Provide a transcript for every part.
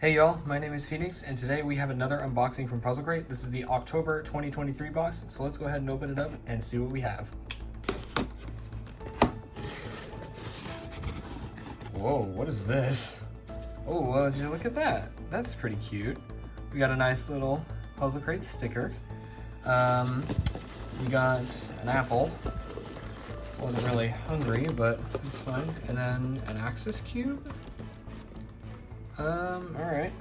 Hey y'all, my name is Phoenix, and today we have another unboxing from Puzzlcrate. This is the October 2023 box, so let's go ahead and open it up and see what we have. Whoa, what is this? Oh, well, did you look at that? That's pretty cute. We got a nice little Puzzlcrate sticker. We got an apple. Wasn't really hungry, but it's fine. And then an Axis cube. Alright.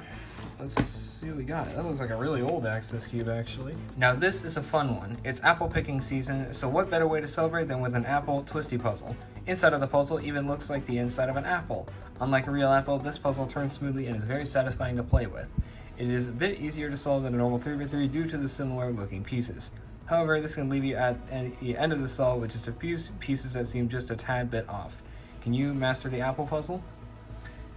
Let's see what we got. That looks like a really old Axis cube, actually. Now, this is a fun one. It's apple picking season, so what better way to celebrate than with an apple twisty puzzle? Inside of the puzzle even looks like the inside of an apple. Unlike a real apple, this puzzle turns smoothly and is very satisfying to play with. It is a bit easier to solve than a normal 3x3 due to the similar looking pieces. However, this can leave you at the end of the solve with just a few pieces that seem just a tad bit off. Can you master the apple puzzle?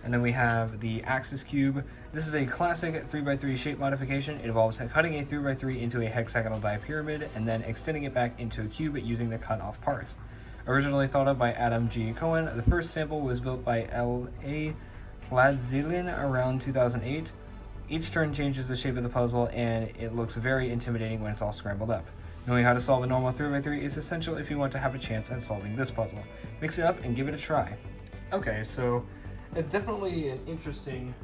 And then we have the Axis cube. This is a classic 3x3 shape modification. It involves cutting a 3x3 into a hexagonal die pyramid and then extending it back into a cube using the cut off parts. Originally thought of by Adam G. Cohen, the first sample was built by L.A. Ladzilin around 2008. Each turn changes the shape of the puzzle and it looks very intimidating when it's all scrambled up. Knowing how to solve a normal 3x3 is essential if you want to have a chance at solving this puzzle. Mix it up and give it a try. Okay, so it's definitely an interesting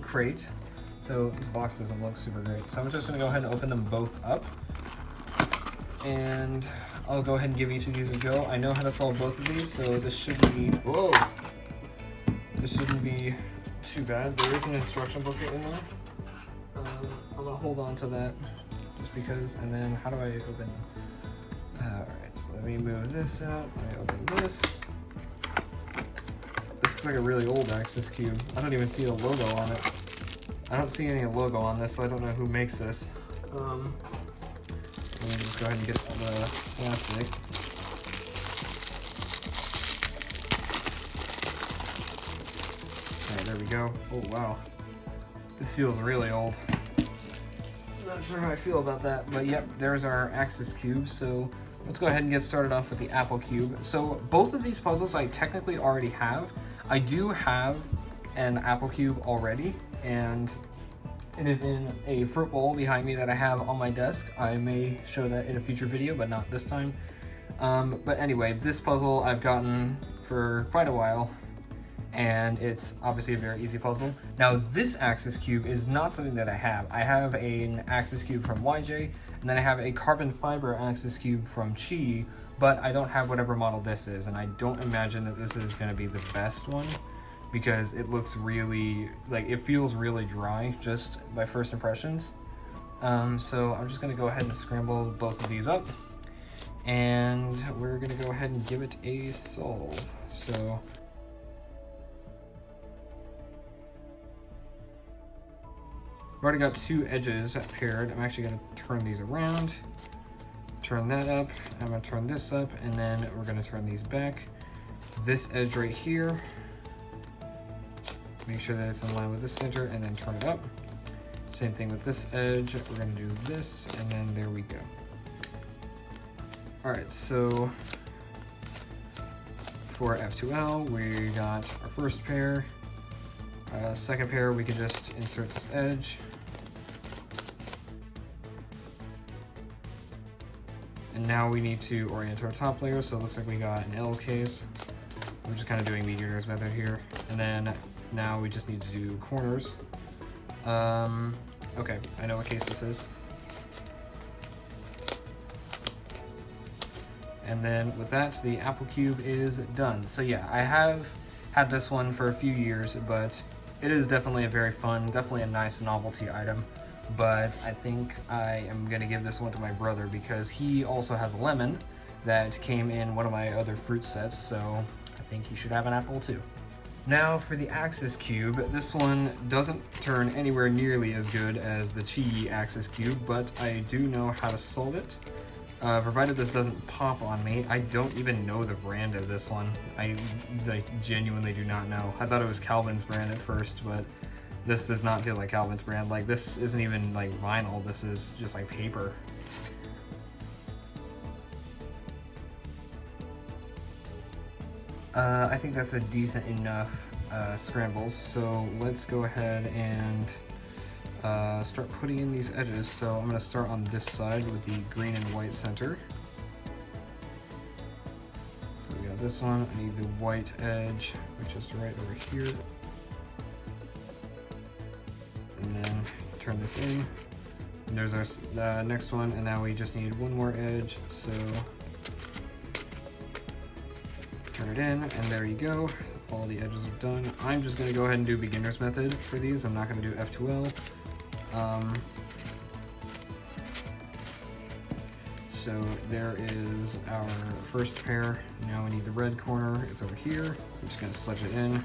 crate. So this box doesn't look super great. So I'm just gonna go ahead and open them both up. And I'll go ahead and give each of these a go. I know how to solve both of these, so this shouldn't be, whoa! This shouldn't be too bad. There is an instruction booklet in there. I'm gonna hold on to that just because, and then how do I open? Alright, so let me move this out. Let me open this. This looks like a really old Axis cube. I don't even see a logo on it. I don't see any logo on this, so I don't know who makes this. Let me just go ahead and get the plastic. Alright, there we go. Oh wow. This feels really old. I'm not sure how I feel about that, but yep, there's our Axis cube. So let's go ahead and get started off with the apple cube. So both of these puzzles I technically already have. I do have an apple cube already, and it is in a fruit bowl behind me that I have on my desk. I may show that in a future video, but not this time. But anyway, this puzzle I've gotten for quite a while, and it's obviously a very easy puzzle. Now, this Axis cube is not something that I have. I have an Axis cube from YJ, and then I have a carbon fiber Axis cube from Chi, but I don't have whatever model this is, and I don't imagine that this is going to be the best one because it looks really, like, it feels really dry just by first impressions. So I'm just going to go ahead and scramble both of these up, and we're going to go ahead and give it a solve. So I've already got two edges paired. I'm actually going to turn these around. Turn that up, I'm gonna turn this up, and then we're gonna turn these back. This edge right here, make sure that it's in line with the center, and then turn it up. Same thing with this edge, we're gonna do this, and then there we go. All right, so for F2L, we got our first pair. Second pair, we can just insert this edge. And now we need to orient our top layer, so it looks like we got an L case. I'm just kind of doing the beginner's method here. And then now we just need to do corners. Okay, I know what case this is. And then with that, the apple cube is done. So yeah, I have had this one for a few years, but it is definitely a very fun, definitely a nice novelty item. But I think I am gonna give this one to my brother because he also has a lemon that came in one of my other fruit sets, so I think he should have an apple too. Now for the Axis cube, this one doesn't turn anywhere nearly as good as the Chi Axis cube, but I do know how to solve it. Provided this doesn't pop on me. I don't even know the brand of this one. I genuinely do not know. I thought it was Calvin's brand at first, but this does not feel like Calvin's brand. Like, this isn't even like vinyl, this is just like paper. I think that's a decent enough scrambles. So let's go ahead and start putting in these edges. So I'm going to start on this side with the green and white center. So we got this one. I need the white edge, which is right over here. And then turn this in. And there's our next one, and now we just need one more edge. So turn it in, and there you go. All the edges are done. I'm just going to go ahead and do beginner's method for these. I'm not going to do F2L. So there is our first pair. Now we need the red corner. It's over here. I'm just going to sludge it in.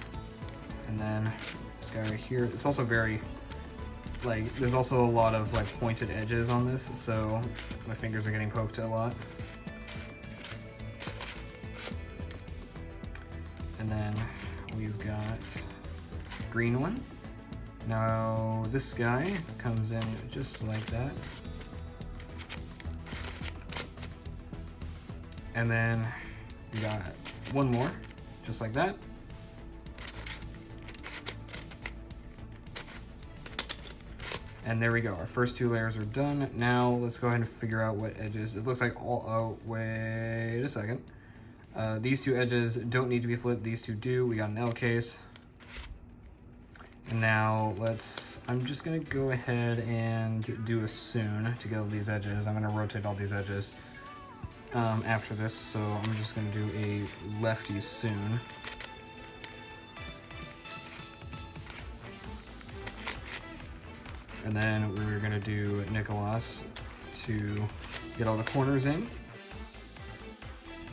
And then this guy right here. It's also very, like, there's also a lot of like pointed edges on this, so my fingers are getting poked a lot. And then we've got green one. Now this guy comes in just like that. And then we got one more, just like that. And there we go, our first two layers are done. Now let's go ahead and figure out what edges. It looks like oh, wait a second. These two edges don't need to be flipped, these two do. We got an L case. And now I'm just gonna go ahead and do a soon to get all these edges. I'm gonna rotate all these edges after this, so I'm just gonna do a lefty soon. And then we're gonna do Nicholas to get all the corners in.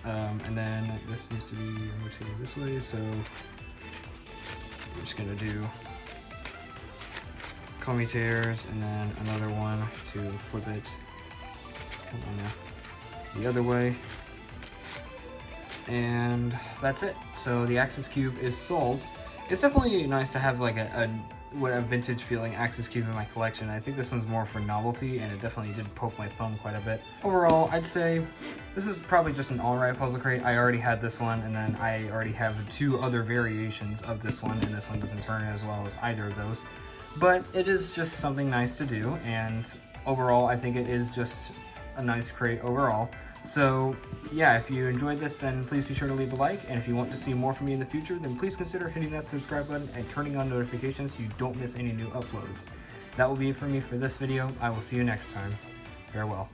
And then this needs to be rotated this way, so we're just gonna do commutaires and then another one to flip it the other way. And that's it. So the Axis Cube is sold. It's definitely nice to have like a vintage feeling Axis Cube in my collection. I think this one's more for novelty, and it definitely did poke my thumb quite a bit. Overall, I'd say this is probably just an alright Puzzlecrate. I already had this one, and then I already have two other variations of this one, and this one doesn't turn as well as either of those. But it is just something nice to do, and overall I think it is just a nice crate overall. So yeah, if you enjoyed this, then please be sure to leave a like, and if you want to see more from me in the future, then please consider hitting that subscribe button and turning on notifications so you don't miss any new uploads. That will be it for me for this video. I will see you next time. Farewell.